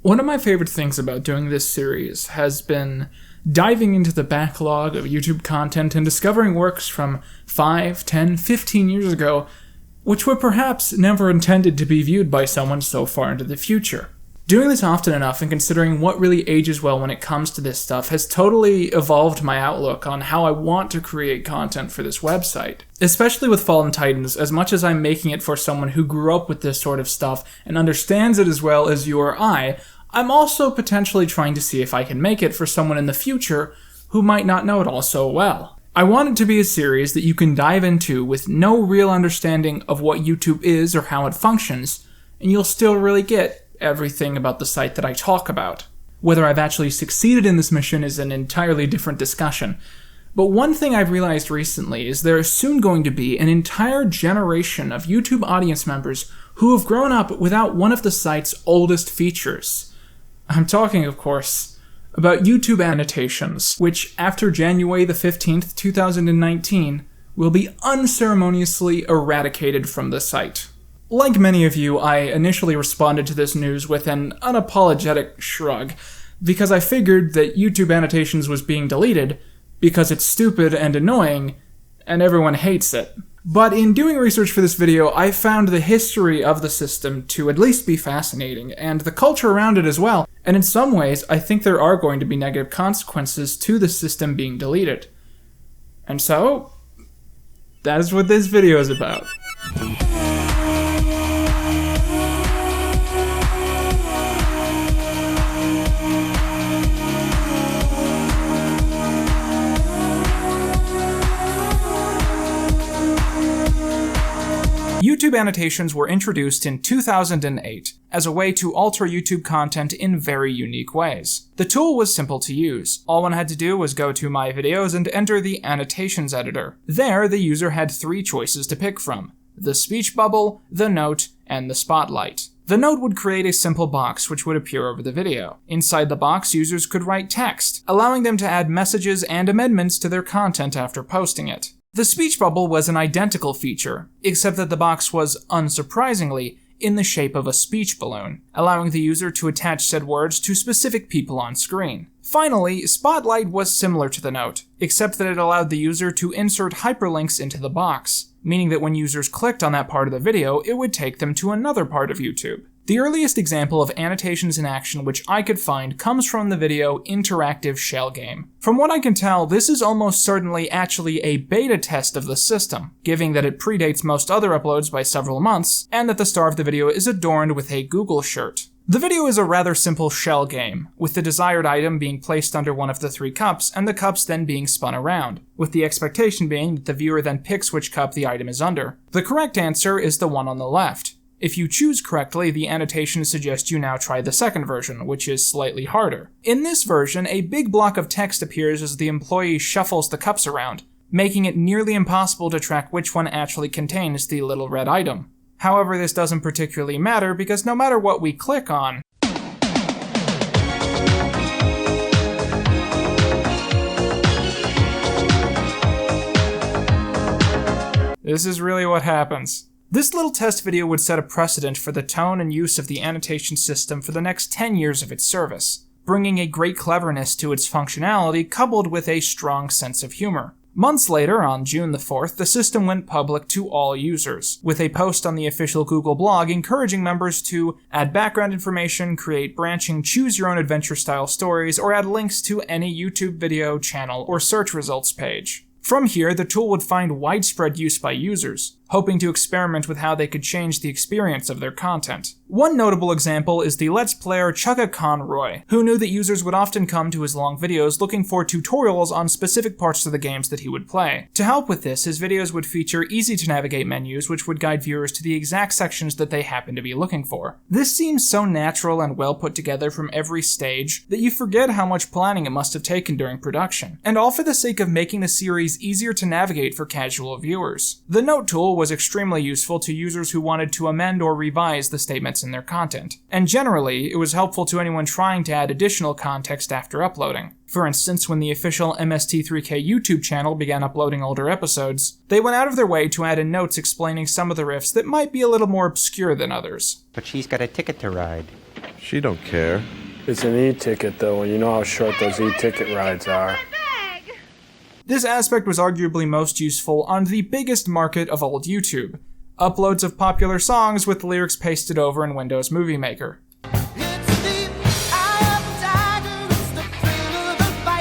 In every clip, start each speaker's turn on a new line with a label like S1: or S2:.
S1: One of my favorite things about doing this series has been diving into the backlog of YouTube content and discovering works from 5, 10, 15 years ago, which were perhaps never intended to be viewed by someone so far into the future. Doing this often enough and considering what really ages well when it comes to this stuff has totally evolved my outlook on how I want to create content for this website. Especially with Fallen Titans, as much as I'm making it for someone who grew up with this sort of stuff and understands it as well as you or I'm also potentially trying to see if I can make it for someone in the future who might not know it all so well. I want it to be a series that you can dive into with no real understanding of what YouTube is or how it functions, and you'll still really get everything about the site that I talk about. Whether I've actually succeeded in this mission is an entirely different discussion. But one thing I've realized recently is there is soon going to be an entire generation of YouTube audience members who have grown up without one of the site's oldest features. I'm talking, of course, about YouTube Annotations, which after January the 15th, 2019, will be unceremoniously eradicated from the site. Like many of you, I initially responded to this news with an unapologetic shrug, because I figured that YouTube Annotations was being deleted because it's stupid and annoying, and everyone hates it. But in doing research for this video, I found the history of the system to at least be fascinating, and the culture around it as well, and in some ways, I think there are going to be negative consequences to the system being deleted. And so, that is what this video is about. YouTube Annotations were introduced in 2008 as a way to alter YouTube content in very unique ways. The tool was simple to use. All one had to do was go to My Videos and enter the Annotations editor. There, the user had 3 choices to pick from: the speech bubble, the note, and the spotlight. The note would create a simple box which would appear over the video. Inside the box, users could write text, allowing them to add messages and amendments to their content after posting it. The speech bubble was an identical feature, except that the box was, unsurprisingly, in the shape of a speech balloon, allowing the user to attach said words to specific people on screen. Finally, Spotlight was similar to the note, except that it allowed the user to insert hyperlinks into the box, meaning that when users clicked on that part of the video, it would take them to another part of YouTube. The earliest example of annotations in action which I could find comes from the video Interactive Shell Game. From what I can tell, this is almost certainly actually a beta test of the system, given that it predates most other uploads by several months, and that the star of the video is adorned with a Google shirt. The video is a rather simple shell game, with the desired item being placed under one of the 3 cups, and the cups then being spun around, with the expectation being that the viewer then picks which cup the item is under. The correct answer is the one on the left. If you choose correctly, the annotation suggests you now try the second version, which is slightly harder. In this version, a big block of text appears as the employee shuffles the cups around, making it nearly impossible to track which one actually contains the little red item. However, this doesn't particularly matter because no matter what we click on, this is really what happens. This little test video would set a precedent for the tone and use of the annotation system for the next 10 years of its service, bringing a great cleverness to its functionality coupled with a strong sense of humor. Months later, on June the 4th, the system went public to all users, with a post on the official Google blog encouraging members to add background information, create branching choose-your-own-adventure style stories, or add links to any YouTube video, channel, or search results page. From here, the tool would find widespread use by users, hoping to experiment with how they could change the experience of their content. One notable example is the Let's Player Chugga Conroy, who knew that users would often come to his long videos looking for tutorials on specific parts of the games that he would play. To help with this, his videos would feature easy-to-navigate menus which would guide viewers to the exact sections that they happen to be looking for. This seems so natural and well put together from every stage that you forget how much planning it must have taken during production, and all for the sake of making the series easier to navigate for casual viewers. The Note tool was extremely useful to users who wanted to amend or revise the statements in their content, and generally, it was helpful to anyone trying to add additional context after uploading. For instance, when the official MST3K YouTube channel began uploading older episodes, they went out of their way to add in notes explaining some of the riffs that might be a little more obscure than others.
S2: But she's got a ticket to ride.
S3: She don't care.
S2: It's an e-ticket though, and you know how short those e-ticket rides are.
S1: This aspect was arguably most useful on the biggest market of old YouTube: uploads of popular songs with lyrics pasted over in Windows Movie Maker.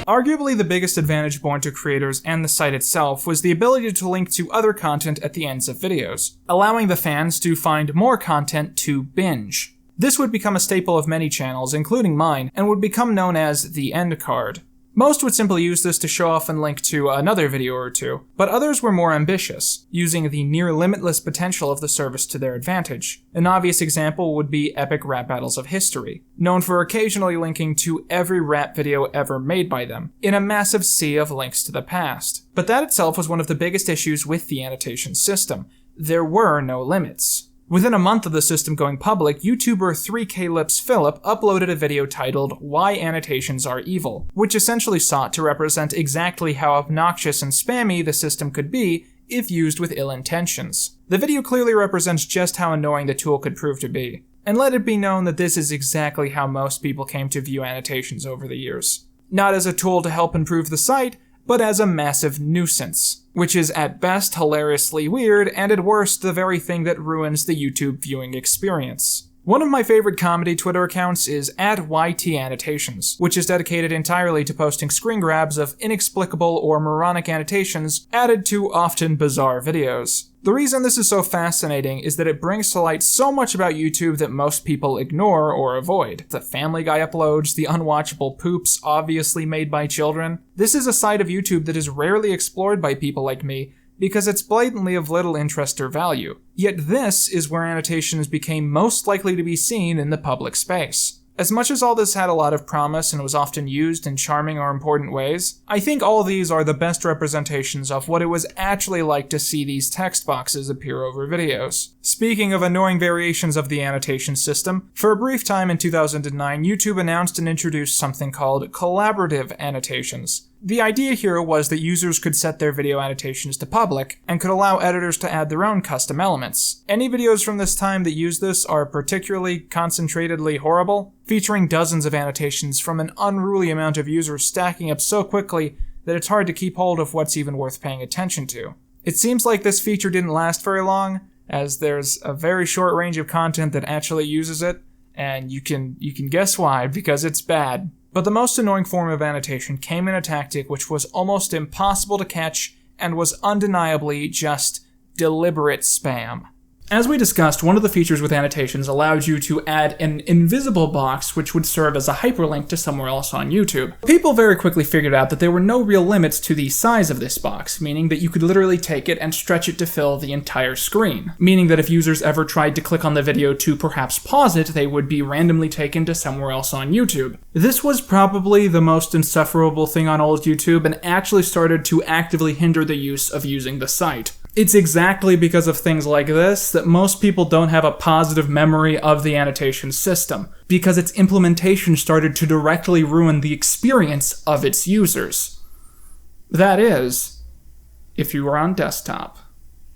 S1: Arguably the biggest advantage borne to creators and the site itself was the ability to link to other content at the ends of videos, allowing the fans to find more content to binge. This would become a staple of many channels, including mine, and would become known as the end card. Most would simply use this to show off and link to another video or two, but others were more ambitious, using the near-limitless potential of the service to their advantage. An obvious example would be epic rap battles of history, known for occasionally linking to every rap video ever made by them, in a massive sea of links to the past. But that itself was one of the biggest issues with the annotation system. There were no limits. Within a month of the system going public, YouTuber 3K Lips Philip uploaded a video titled "Why Annotations Are Evil," which essentially sought to represent exactly how obnoxious and spammy the system could be if used with ill intentions. The video clearly represents just how annoying the tool could prove to be, and let it be known that this is exactly how most people came to view annotations over the years. Not as a tool to help improve the site, but as a massive nuisance, which is at best hilariously weird, and at worst the very thing that ruins the YouTube viewing experience. One of my favorite comedy Twitter accounts is @YTAnnotations, which is dedicated entirely to posting screen grabs of inexplicable or moronic annotations added to often bizarre videos. The reason this is so fascinating is that it brings to light so much about YouTube that most people ignore or avoid. The Family Guy uploads, the unwatchable poops obviously made by children. This is a side of YouTube that is rarely explored by people like me, because it's blatantly of little interest or value. Yet this is where annotations became most likely to be seen in the public space. As much as all this had a lot of promise and was often used in charming or important ways, I think all these are the best representations of what it was actually like to see these text boxes appear over videos. Speaking of annoying variations of the annotation system, for a brief time in 2009, YouTube announced and introduced something called collaborative annotations. The idea here was that users could set their video annotations to public, and could allow editors to add their own custom elements. Any videos from this time that use this are particularly concentratedly horrible, featuring dozens of annotations from an unruly amount of users stacking up so quickly that it's hard to keep hold of what's even worth paying attention to. It seems like this feature didn't last very long, as there's a very short range of content that actually uses it, and you can guess why, because it's bad. But the most annoying form of annotation came in a tactic which was almost impossible to catch and was undeniably just deliberate spam. As we discussed, one of the features with annotations allowed you to add an invisible box which would serve as a hyperlink to somewhere else on YouTube. People very quickly figured out that there were no real limits to the size of this box, meaning that you could literally take it and stretch it to fill the entire screen. Meaning that if users ever tried to click on the video to perhaps pause it, they would be randomly taken to somewhere else on YouTube. This was probably the most insufferable thing on old YouTube and actually started to actively hinder the use of using the site. It's exactly because of things like this that most people don't have a positive memory of the annotation system, because its implementation started to directly ruin the experience of its users. That is, if you were on desktop.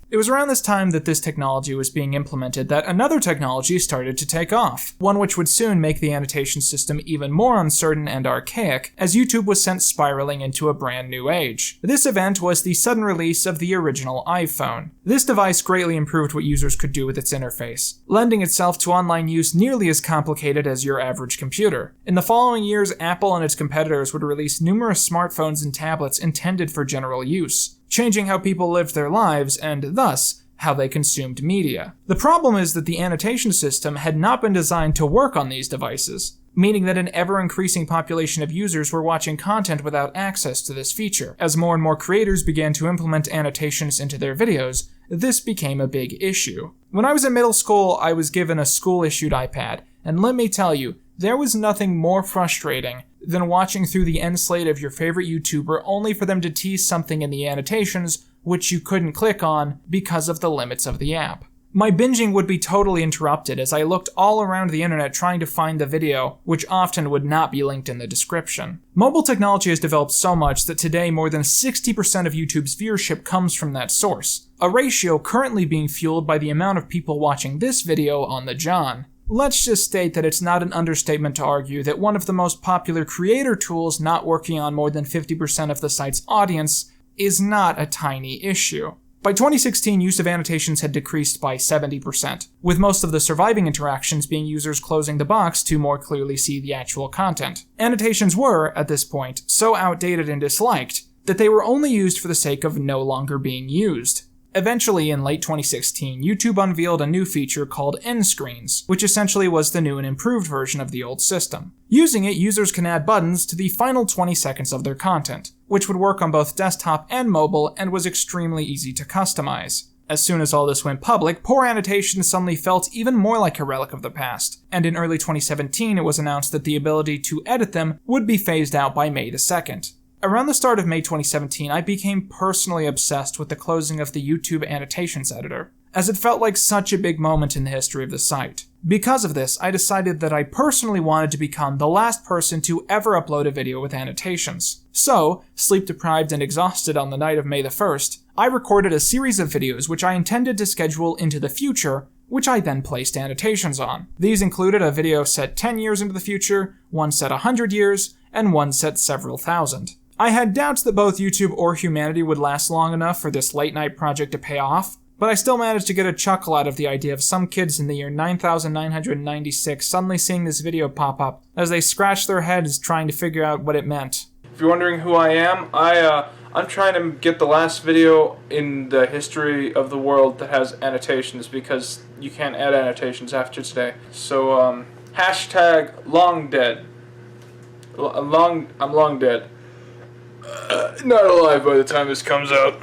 S1: It was around this time that this technology was being implemented that another technology started to take off, one which would soon make the annotation system even more uncertain and archaic, as YouTube was sent spiraling into a brand new age. This event was the sudden release of the original iPhone. This device greatly improved what users could do with its interface, lending itself to online use nearly as complicated as your average computer. In the following years, Apple and its competitors would release numerous smartphones and tablets intended for general use, changing how people lived their lives and, thus, how they consumed media. The problem is that the annotation system had not been designed to work on these devices, meaning that an ever-increasing population of users were watching content without access to this feature. As more and more creators began to implement annotations into their videos, this became a big issue. When I was in middle school, I was given a school-issued iPad, and let me tell you, there was nothing more frustrating than watching through the end slate of your favorite YouTuber only for them to tease something in the annotations which you couldn't click on because of the limits of the app. My binging would be totally interrupted as I looked all around the internet trying to find the video, which often would not be linked in the description. Mobile technology has developed so much that today more than 60% of YouTube's viewership comes from that source, a ratio currently being fueled by the amount of people watching this video on the John. Let's just state that it's not an understatement to argue that one of the most popular creator tools not working on more than 50% of the site's audience is not a tiny issue. By 2016, use of annotations had decreased by 70%, with most of the surviving interactions being users closing the box to more clearly see the actual content. Annotations were, at this point, so outdated and disliked that they were only used for the sake of no longer being used. Eventually, in late 2016, YouTube unveiled a new feature called end screens, which essentially was the new and improved version of the old system. Using it, users can add buttons to the final 20 seconds of their content, which would work on both desktop and mobile and was extremely easy to customize. As soon as all this went public, poor annotations suddenly felt even more like a relic of the past, and in early 2017 it was announced that the ability to edit them would be phased out by May 2nd. Around the start of May 2017, I became personally obsessed with the closing of the YouTube Annotations editor, as it felt like such a big moment in the history of the site. Because of this, I decided that I personally wanted to become the last person to ever upload a video with annotations. So, sleep-deprived and exhausted on the night of May 1st, I recorded a series of videos which I intended to schedule into the future, which I then placed annotations on. These included a video set 10 years into the future, one set 100 years, and one set several thousand. I had doubts that both YouTube or humanity would last long enough for this late-night project to pay off, but I still managed to get a chuckle out of the idea of some kids in the year 9996 suddenly seeing this video pop up as they scratched their heads trying to figure out what it meant.
S3: If you're wondering who I am, I'm trying to get the last video in the history of the world that has annotations, because you can't add annotations after today. So, hashtag long dead. I'm long dead. Not alive by the time this comes out.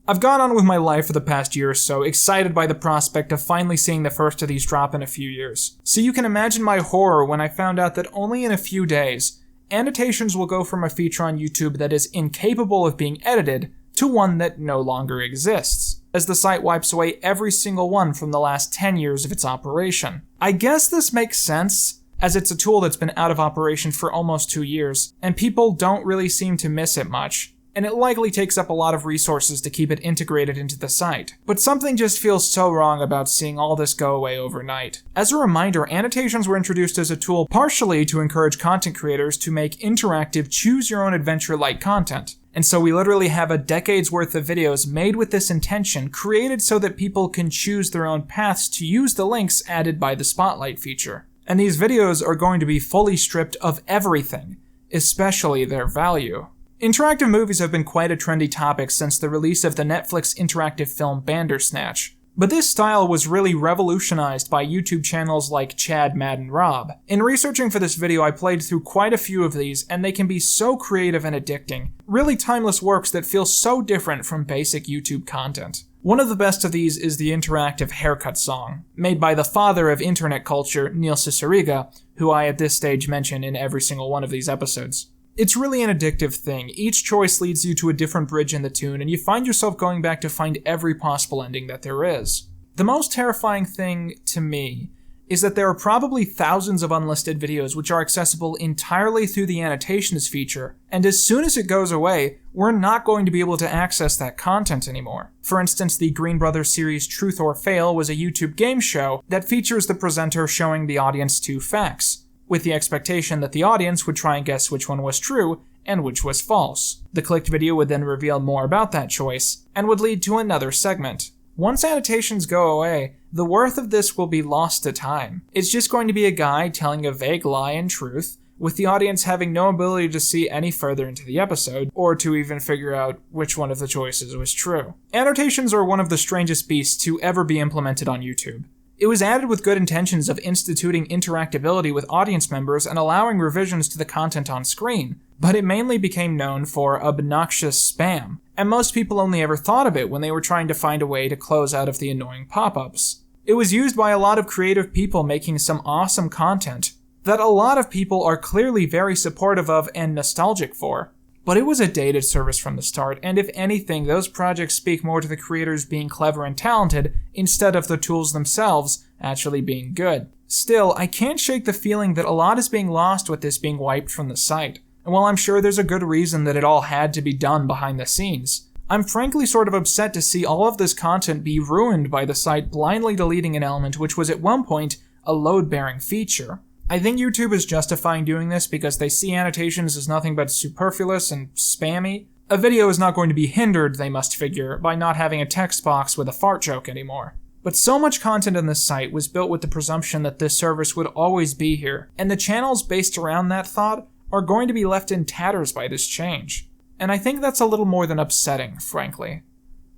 S1: I've gone on with my life for the past year or so, excited by the prospect of finally seeing the first of these drop in a few years. So you can imagine my horror when I found out that only in a few days, annotations will go from a feature on YouTube that is incapable of being edited to one that no longer exists, as the site wipes away every single one from the last 10 years of its operation. I guess this makes sense, as it's a tool that's been out of operation for almost 2 years, and people don't really seem to miss it much, and it likely takes up a lot of resources to keep it integrated into the site. But something just feels so wrong about seeing all this go away overnight. As a reminder, annotations were introduced as a tool partially to encourage content creators to make interactive, choose-your-own-adventure-like content. And so we literally have a decade's worth of videos made with this intention, created so that people can choose their own paths to use the links added by the Spotlight feature. And these videos are going to be fully stripped of everything, especially their value. Interactive movies have been quite a trendy topic since the release of the Netflix interactive film Bandersnatch. But this style was really revolutionized by YouTube channels like Chad, Mad, and Rob. In researching for this video, I played through quite a few of these, and they can be so creative and addicting. Really timeless works that feel so different from basic YouTube content. One of the best of these is the interactive haircut song, made by the father of internet culture, Neil Cicierega, who I at this stage mention in every single one of these episodes. It's really an addictive thing. Each choice leads you to a different bridge in the tune, and you find yourself going back to find every possible ending that there is. The most terrifying thing to me is that there are probably thousands of unlisted videos which are accessible entirely through the annotations feature, and as soon as it goes away, we're not going to be able to access that content anymore. For instance, the Green Brothers series Truth or Fail was a YouTube game show that features the presenter showing the audience 2 facts, with the expectation that the audience would try and guess which one was true and which was false. The clicked video would then reveal more about that choice, and would lead to another segment. Once annotations go away, the worth of this will be lost to time. It's just going to be a guy telling a vague lie in truth, with the audience having no ability to see any further into the episode, or to even figure out which one of the choices was true. Annotations are one of the strangest beasts to ever be implemented on YouTube. It was added with good intentions of instituting interactability with audience members and allowing revisions to the content on screen, but it mainly became known for obnoxious spam, and most people only ever thought of it when they were trying to find a way to close out of the annoying pop-ups. It was used by a lot of creative people making some awesome content that a lot of people are clearly very supportive of and nostalgic for. But it was a dated service from the start, and if anything, those projects speak more to the creators being clever and talented instead of the tools themselves actually being good. Still, I can't shake the feeling that a lot is being lost with this being wiped from the site. And while I'm sure there's a good reason that it all had to be done behind the scenes, I'm frankly sort of upset to see all of this content be ruined by the site blindly deleting an element which was at one point a load-bearing feature. I think YouTube is justifying doing this because they see annotations as nothing but superfluous and spammy. A video is not going to be hindered, they must figure, by not having a text box with a fart joke anymore. But so much content on this site was built with the presumption that this service would always be here, and the channels based around that thought are going to be left in tatters by this change. And I think that's a little more than upsetting, frankly.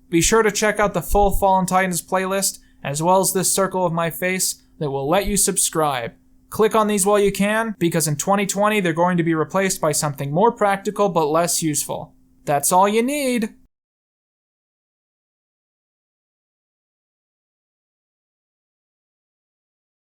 S1: Be sure to check out the full Fallen Titans playlist, as well as this circle of my face that will let you subscribe. Click on these while you can, because in 2020 they're going to be replaced by something more practical but less useful. That's all you need!